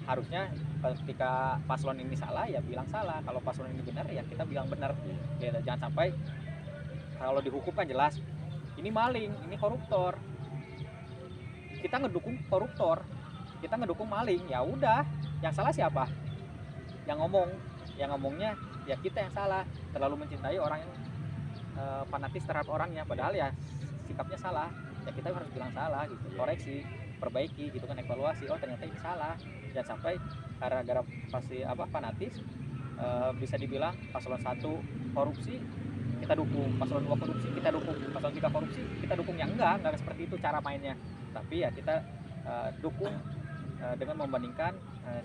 B: Harusnya ketika paslon ini salah ya bilang salah, kalau paslon ini benar ya kita bilang benar. Ya, jangan sampai kalau dihukum kan jelas ini maling, ini koruptor, kita ngedukung koruptor, kita ngedukung maling, ya udah, yang salah siapa? Yang ngomongnya ya kita yang salah, terlalu mencintai orang yang fanatis terhadap orangnya, padahal ya sikapnya salah, ya kita harus bilang salah gitu, koreksi, perbaiki gitu kan, evaluasi, oh ternyata ini salah. Jangan sampai gara-gara pasti fanatis, bisa dibilang paslon 1 korupsi kita dukung, paslon 2 korupsi kita dukung, paslon 3 korupsi kita dukung. Yang enggak seperti itu cara mainnya. Tapi ya kita dukung dengan membandingkan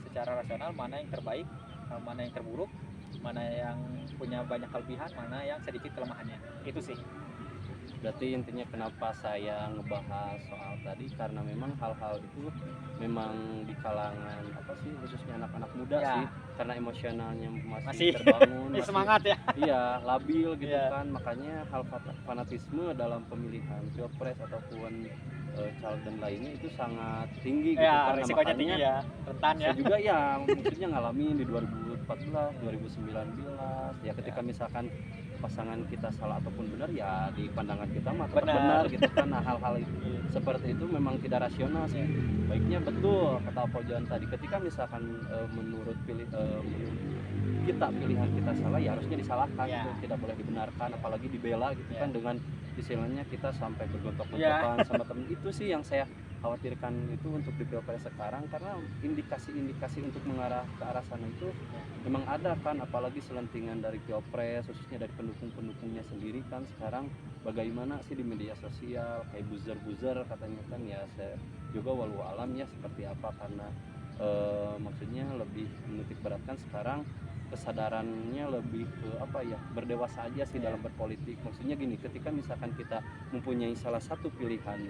B: secara rasional mana yang terbaik, mana yang terburuk, mana yang punya banyak kelebihan, mana yang sedikit kelemahannya. Itu sih.
A: Berarti intinya kenapa saya ngebahas soal tadi, karena memang hal-hal itu memang di kalangan khususnya anak-anak muda
B: Ya.
A: sih, karena emosionalnya masih
B: Masih
A: terbangun,
B: Ini semangat ya.
A: iya labil gitu
B: Iya.
A: kan. Makanya hal fanatisme dalam pemilihan pilpres ataupun caleg dan lainnya itu sangat tinggi gitu
B: Ya,
A: kan. Nah,
B: risikonya
A: makanya
B: tinggi ya, rentan ya.
A: saya juga ya maksudnya ngalamin di 2014, 2019 ya, ketika misalkan pasangan kita salah ataupun benar ya di pandangan kita mah tetap
B: Benar.
A: benar gitu kan. Nah, hal-hal itu seperti itu memang tidak rasional sih. Baiknya betul kata Pojan tadi, ketika misalkan menurut kita pilihan kita salah ya harusnya disalahkan,
B: Ya.
A: itu tidak boleh dibenarkan, apalagi dibela gitu
B: Ya.
A: kan, dengan istilahnya kita sampai bergontok-gontokan sama temen. Itu sih yang saya khawatirkan itu untuk di pilpres sekarang, karena indikasi-indikasi untuk mengarah ke arah sana itu memang ada kan, apalagi selentingan dari pilpres khususnya dari pendukung-pendukungnya sendiri kan. Sekarang bagaimana sih di media sosial kayak buzzer katanya kan, ya saya juga walau alam ya seperti apa, karena maksudnya lebih menitik beratkan sekarang kesadarannya lebih ke berdewasa aja sih dalam berpolitik. Maksudnya gini, ketika misalkan kita mempunyai salah satu pilihan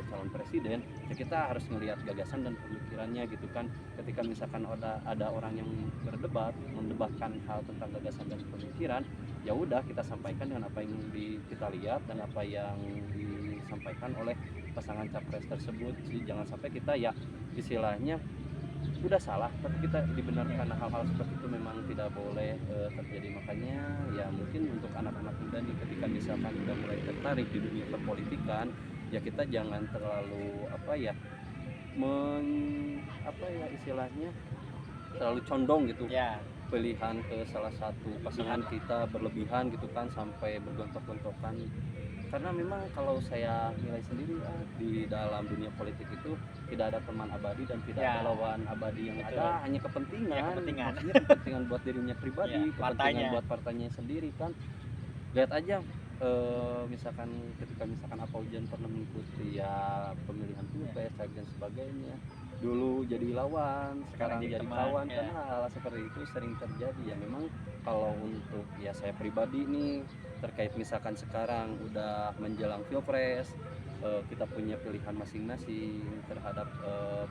A: calon presiden ya kita harus melihat gagasan dan pemikirannya gitu kan. Ketika misalkan ada orang yang mendebatkan hal tentang gagasan dan pemikiran, ya udah kita sampaikan dengan apa yang kita lihat dan apa yang disampaikan oleh pasangan capres tersebut sih. Jangan sampai kita ya istilahnya udah salah tapi kita dibenarkan. Hal-hal seperti itu memang tidak boleh terjadi. Makanya ya mungkin untuk anak-anak muda nih, ketika misalkan udah mulai tertarik di dunia perpolitikan, ya kita jangan terlalu istilahnya terlalu condong gitu
B: Ya.
A: pilihan ke salah satu pasangan kita berlebihan gitu kan, sampai bergontok-gontokan. Karena memang kalau saya nilai sendiri di dalam dunia politik itu tidak ada teman abadi dan tidak
B: Ya.
A: ada lawan abadi, yang
B: Betul.
A: ada hanya kepentingan.
B: Ya, kepentingan.
A: Maksudnya kepentingan buat dirinya pribadi,
B: Ya,
A: kepentingan
B: partainya.
A: buat partainya sendiri kan. Lihat aja misalkan ketika Apa Ujian pernah mengikuti ya pemilihan pilpres dan sebagainya, dulu jadi lawan sekarang jadi
B: teman,
A: kawan
B: ya.
A: karena hal seperti itu sering terjadi. Ya memang kalau untuk ya saya pribadi nih, terkait misalkan sekarang udah menjelang pilpres, kita punya pilihan masing-masing terhadap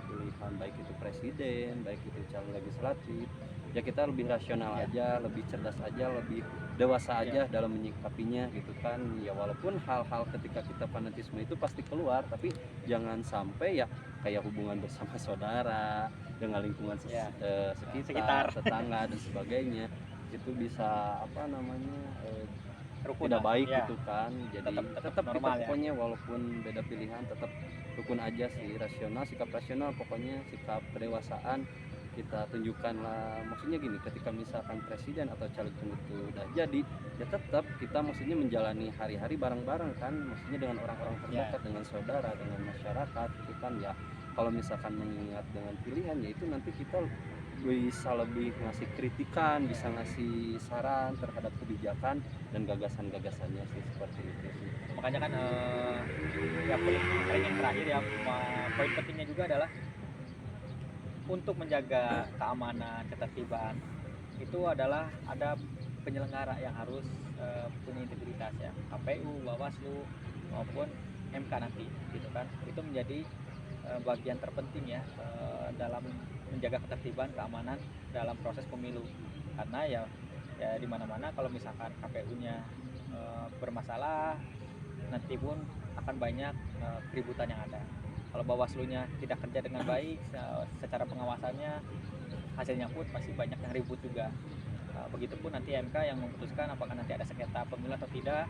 A: pilihan baik itu presiden, baik itu calon legislatif, ya kita lebih rasional
B: Ya.
A: aja, lebih cerdas aja, lebih dewasa aja dalam menyikapinya gitu kan. Ya walaupun hal-hal ketika kita fanatisme itu pasti keluar, tapi jangan sampai ya kayak hubungan bersama saudara dengan lingkungan
B: Ya.
A: sekitar, tetangga dan sebagainya, itu bisa
B: Rukun
A: tidak
B: lah.
A: baik
B: Ya.
A: gitu kan. Jadi
B: Tetap
A: tetap kita
B: normal ya.
A: pokoknya walaupun beda pilihan tetap rukun aja sih, rasional, sikap rasional, pokoknya sikap kedewasaan kita tunjukkan lah. Maksudnya gini, ketika misalkan presiden atau caleg itu udah jadi, ya tetap kita maksudnya menjalani hari-hari bareng-bareng kan, maksudnya dengan orang-orang terdekat, dengan saudara, dengan masyarakat gitu kan. Ya kalau misalkan mengingat dengan pilihan, ya itu nanti kita bisa lebih ngasih kritikan, bisa ngasih saran terhadap kebijakan dan gagasan-gagasannya sih, seperti itu sih.
B: Makanya kan ya poin yang terakhir ya, poin pentingnya juga adalah untuk menjaga keamanan, ketertiban itu adalah ada penyelenggara yang harus punya integritas ya, KPU, Bawaslu maupun MK nanti gitu kan. Itu menjadi bagian terpenting ya dalam menjaga ketertiban, keamanan dalam proses pemilu. Karena ya di mana-mana kalau misalkan KPU-nya bermasalah, nanti pun akan banyak keributan yang ada. Kalau Bawaslu-nya tidak kerja dengan baik secara pengawasannya, hasilnya pun masih banyak yang ribut juga. Begitupun nanti MK yang memutuskan apakah nanti ada sengketa pemilu atau tidak.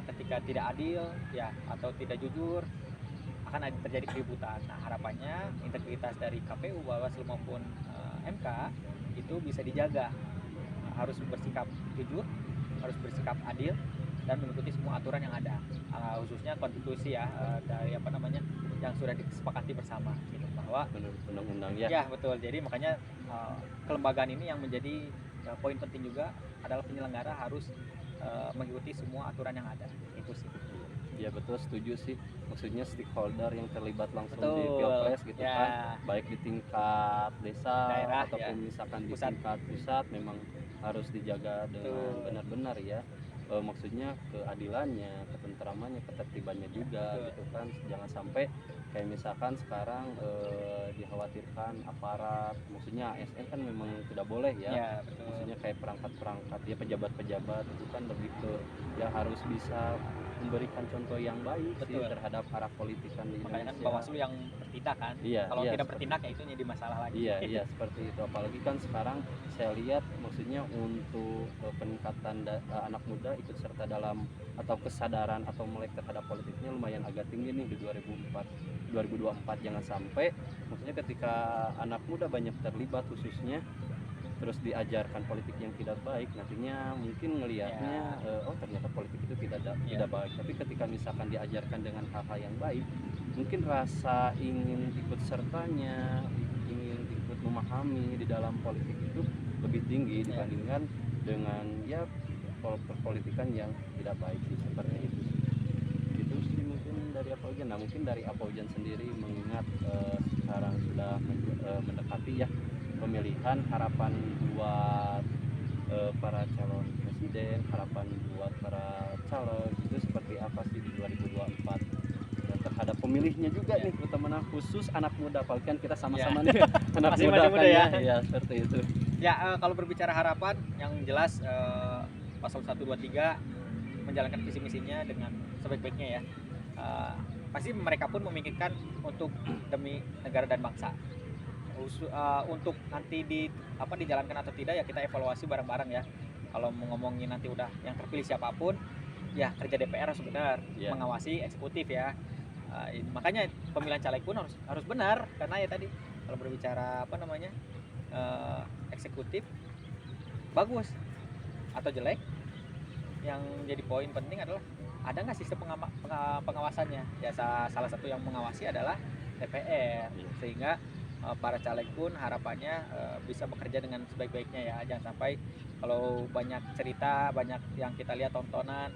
B: Ketika tidak adil ya atau tidak jujur, akan terjadi keributan. Nah, harapannya integritas dari KPU, Bawaslu maupun MK itu bisa dijaga harus bersikap jujur, harus bersikap adil dan mengikuti semua aturan yang ada, khususnya konstitusi ya, dari apa namanya yang sudah disepakati bersama gitu, bahwa
A: menurut undang-undang ya.
B: ya betul. Jadi makanya kelembagaan ini yang menjadi poin penting juga adalah penyelenggara harus mengikuti semua aturan yang ada. Itu sih.
A: Ya betul, setuju sih. Maksudnya stakeholder yang terlibat langsung di
B: Betul.
A: pilpres gitu
B: Ya.
A: kan, baik di tingkat desa
B: Daerah,
A: ataupun
B: ya.
A: misalkan di
B: Pusat.
A: tingkat pusat, memang harus dijaga dengan
B: Betul.
A: benar-benar ya. Maksudnya keadilannya, ketentramannya, ketertibannya juga
B: Betul.
A: gitu kan. Jangan sampai kayak misalkan sekarang dikhawatirkan aparat, maksudnya ASN kan memang tidak boleh ya.
B: Ya, betul.
A: Maksudnya kayak perangkat-perangkat ya, pejabat-pejabat itu kan lebih ke ya harus bisa memberikan contoh yang baik sih
B: Betul.
A: terhadap arah politikan di
B: Makanya kan
A: Indonesia.
B: Bawaslu yang bertindak kan.
A: Iya,
B: Kalau
A: iya,
B: tidak
A: seperti-
B: bertindak ya itu jadi masalah lagi.
A: Iya, iya seperti itu. Apalagi kan sekarang saya lihat maksudnya untuk peningkatan anak muda ikut serta dalam atau kesadaran atau melek terhadap politiknya lumayan agak tinggi nih di 2024. Jangan sampai maksudnya ketika anak muda banyak terlibat khususnya terus diajarkan politik yang tidak baik, nantinya mungkin ngelihatnya oh ternyata politik itu tidak baik. Tapi ketika misalkan diajarkan dengan hal-hal yang baik, mungkin rasa ingin ikut sertanya, ingin ikut memahami di dalam politik itu lebih tinggi dibandingkan dengan ya perpolitikan yang tidak baik sih, seperti itu. Itu sih mungkin dari Apaujan. Nah mungkin dari Apaujan sendiri mengingat sekarang sudah mendekati ya pemilihan, harapan buat para calon presiden, harapan buat para calon itu seperti apa sih di 2024 dan terhadap pemilihnya juga nih, terutama khusus anak muda, apalagi kan kita sama-sama nih anak
B: Masih
A: muda
B: muda
A: kan
B: ya.
A: ya seperti itu.
B: Ya, kalau berbicara harapan yang jelas pasal 123 menjalankan visi misinya dengan sebaik-baiknya ya. Pasti mereka pun memikirkan untuk demi negara dan bangsa. Untuk nanti dijalankan atau tidak ya kita evaluasi bareng-bareng ya. Kalau mau ngomongin nanti udah yang terpilih siapapun, ya kerja DPR harus benar, mengawasi eksekutif ya. Makanya pemilihan caleg pun harus benar, karena ya tadi kalau berbicara eksekutif bagus atau jelek, yang jadi poin penting adalah ada nggak sistem pengawasannya. Ya salah satu yang mengawasi adalah DPR, sehingga para caleg pun harapannya bisa bekerja dengan sebaik-baiknya ya. Jangan sampai kalau banyak cerita, banyak yang kita lihat tontonan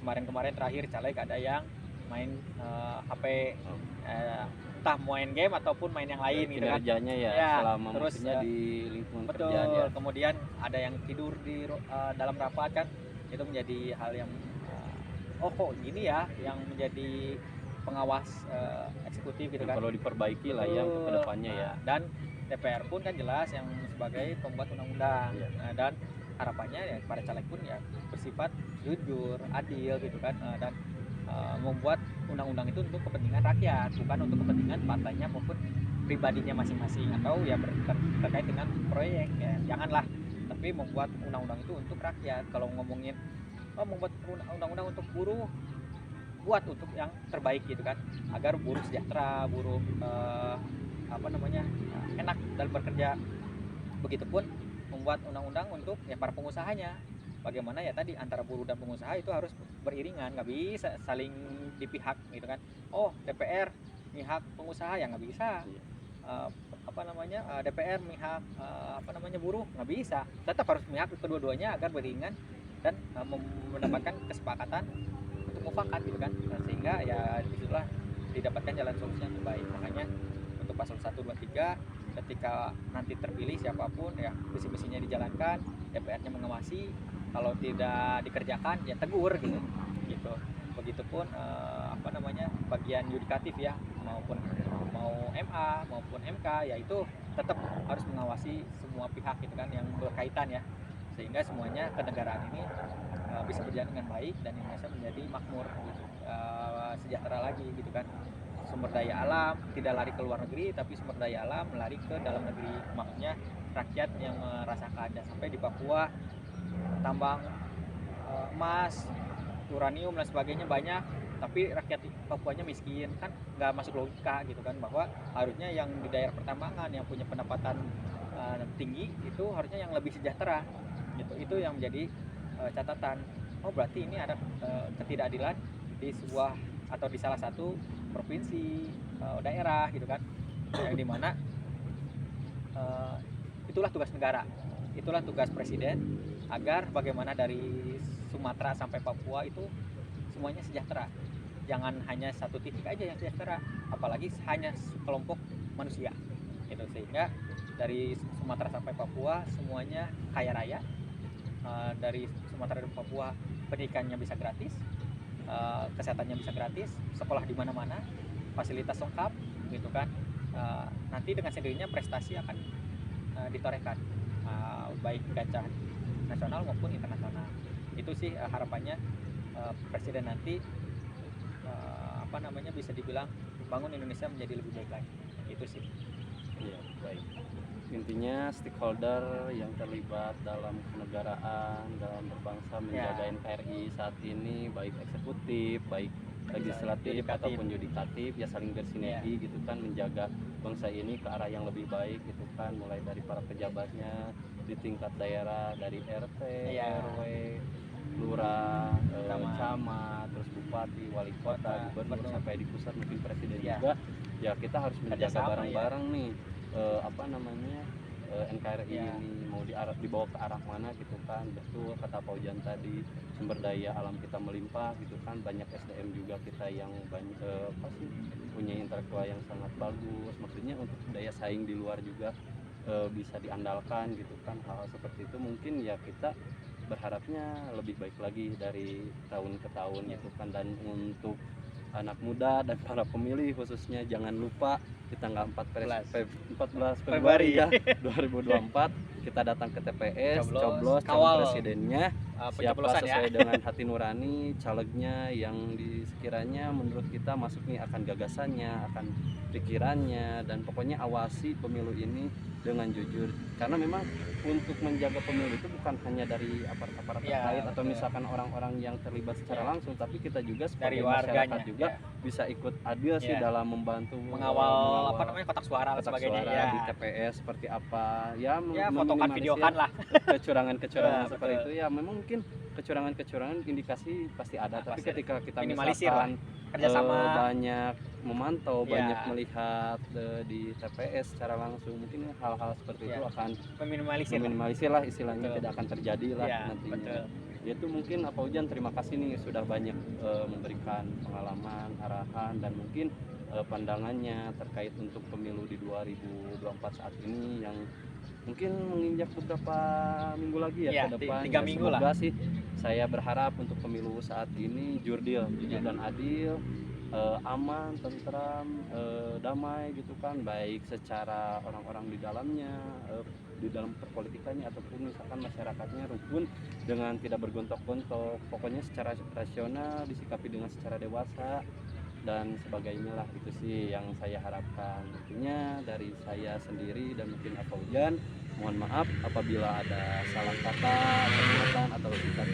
B: kemarin terakhir caleg ada yang main HP, entah main game ataupun main yang lain gitu kan.
A: Kinerjanya ya, selama
B: terus
A: maksudnya di lingkungan
B: betul,
A: kerjaan ya.
B: kemudian ada yang tidur di dalam rapat kan, itu menjadi hal yang kok gini ya, yang menjadi pengawas eksekutif gitu kan.
A: Perlu diperbaiki lah ya untuk kedepannya ya.
B: Dan DPR pun kan jelas yang sebagai pembuat undang-undang. Dan harapannya ya para caleg pun ya bersifat jujur, adil gitu kan, dan membuat undang-undang itu untuk kepentingan rakyat, bukan untuk kepentingan partainya maupun pribadinya masing-masing atau ya terkait dengan proyek ya. Janganlah, tapi membuat undang-undang itu untuk rakyat. Kalau ngomongin membuat undang-undang untuk buruh, buat untuk yang terbaik gitu kan, agar buruh sejahtera, buruh enak dalam bekerja. Begitupun membuat undang-undang untuk ya para pengusahanya, bagaimana ya tadi antara buruh dan pengusaha itu harus beriringan, nggak bisa saling dipihak gitu kan. DPR mihak pengusaha ya nggak bisa, DPR mihak buruh nggak bisa, tetap harus mihak kedua-duanya agar beriringan dan mendapatkan kesepakatan untuk mufakat gitu kan. Sehingga ya disitulah didapatkan jalan solusi yang terbaik. Makanya untuk pasal 123 ketika nanti terpilih siapapun ya visi-misinya dijalankan, DPR-nya mengawasi, kalau tidak dikerjakan ya tegur gitu. Begitupun bagian yudikatif ya, mau MA maupun MK ya itu tetap harus mengawasi semua pihak gitu kan yang berkaitan ya, sehingga semuanya kenegaraan ini bisa berjalan dengan baik dan Indonesia menjadi makmur, sejahtera lagi gitu kan. Sumber daya alam tidak lari ke luar negeri, tapi sumber daya alam melari ke dalam negeri, maksudnya rakyat yang merasakan. Dan sampai di Papua tambang emas, uranium dan sebagainya banyak, tapi rakyat Papuanya miskin, kan nggak masuk logika gitu kan, bahwa harusnya yang di daerah pertambangan yang punya pendapatan tinggi itu harusnya yang lebih sejahtera. gitu. Itu yang menjadi catatan. Oh berarti ini ada ketidakadilan di sebuah atau di salah satu provinsi, daerah gitu kan, yang dimana itulah tugas negara, itulah tugas presiden, agar bagaimana dari Sumatera sampai Papua itu semuanya sejahtera, jangan hanya satu titik aja yang sejahtera, apalagi hanya kelompok manusia gitu. Sehingga dari Sumatera sampai Papua semuanya kaya raya, dari Sumatera dan Papua pendidikannya bisa gratis, kesehatannya bisa gratis, sekolah di mana-mana, fasilitas lengkap gitu kan. Nanti dengan sendirinya prestasi akan ditorehkan, baik kancah nasional maupun internasional. Itu sih harapannya presiden nanti bisa dibilang bangun Indonesia menjadi lebih baik lagi. Itu sih.
A: Iya, baik. Intinya stakeholder yang terlibat dalam kenegaraan, dalam berbangsa menjaga NKRI saat ini, baik eksekutif, baik legislatif ataupun yudikatif, ya saling bersinergi gitu kan, menjaga bangsa ini ke arah yang lebih baik gitu kan, mulai dari para pejabatnya di tingkat daerah, dari RT, RW, lurah, camat, terus bupati, wali kota, gubernur, sampai di pusat mungkin presiden juga. Ya kita harus menjaga bareng-bareng nih NKRI ini mau dibawa ke arah mana gitu kan. Betul kata Pak Ujan tadi, sumber daya alam kita melimpah gitu kan, banyak SDM juga kita yang banyak punya intelektual yang sangat bagus, maksudnya untuk daya saing di luar juga bisa diandalkan gitu kan. Hal seperti itu mungkin ya kita berharapnya lebih baik lagi dari tahun ke tahun gitu kan. Dan untuk anak muda dan para pemilih khususnya jangan lupa di tanggal 14 Februari ya 2024 kita datang ke TPS, coblos calon presidennya, siapa sesuai dengan hati nurani, calegnya yang sekiranya menurut kita masuk nih akan gagasannya, akan pikirannya, dan pokoknya awasi pemilu ini dengan jujur. Karena memang untuk menjaga pemilu itu bukan hanya dari aparat-aparat terkait atau misalkan orang-orang yang terlibat secara langsung, tapi kita juga sebagai masyarakat juga bisa ikut adil sih dalam membantu
B: mengawal kotak suara dan sebagainya
A: di TPS seperti apa ya,
B: fotokan videokan lah
A: kecurangan seperti itu ya. Memang mungkin kecurangan indikasi pasti ada, tapi ketika kita misalkan kerjasama banyak memantau, banyak melihat di TPS secara langsung, mungkin hal-hal seperti itu akan meminimalisir lah istilahnya, tidak akan terjadi lah nantinya. Yaitu mungkin Pak Ujan terima kasih nih sudah banyak memberikan pengalaman, arahan, dan mungkin pandangannya terkait untuk pemilu di 2024 saat ini yang mungkin menginjak beberapa minggu lagi ya ke depan.
B: 3 minggu
A: semoga sih saya berharap untuk pemilu saat ini jujur dan adil, aman, tentram, damai gitu kan, baik secara orang-orang di dalamnya, di dalam perpolitikannya ataupun misalkan masyarakatnya rukun dengan tidak bergontok-gontok, pokoknya secara rasional, disikapi dengan secara dewasa dan sebagainya lah. Itu sih yang saya harapkan. Intinya dari saya sendiri dan mungkin Pak Ujan, mohon maaf apabila ada salah kata, perbuatan atau sikap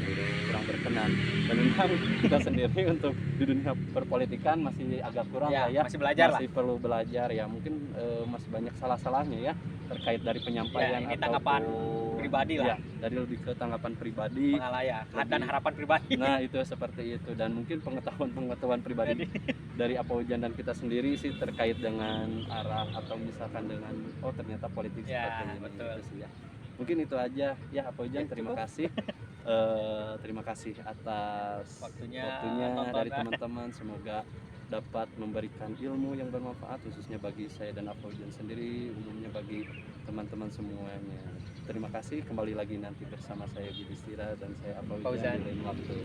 A: kurang berkenan. Dan memang kita sendiri untuk di dunia perpolitikan masih agak kurang
B: masih belajar
A: masih perlu belajar ya, mungkin masih banyak salah-salahnya ya terkait dari penyampaian
B: ini tanggapan pribadi lah,
A: dari lebih ke tanggapan pribadi,
B: dan harapan pribadi.
A: Nah itu seperti itu, dan mungkin pengetahuan pribadi dari Pak Ujan dan kita sendiri sih terkait dengan arah atau misalkan dengan ternyata politik seperti ini.
B: Betul.
A: Gitu ya. Mungkin itu aja ya Pak Ujan, terima kasih. Terima kasih atas waktunya dari teman-teman. Semoga dapat memberikan ilmu yang bermanfaat khususnya bagi saya dan Pak Ujan sendiri, umumnya bagi teman-teman semuanya. Terima kasih, kembali lagi nanti bersama saya Yudhistira dan saya Pak Ujan di lain waktu.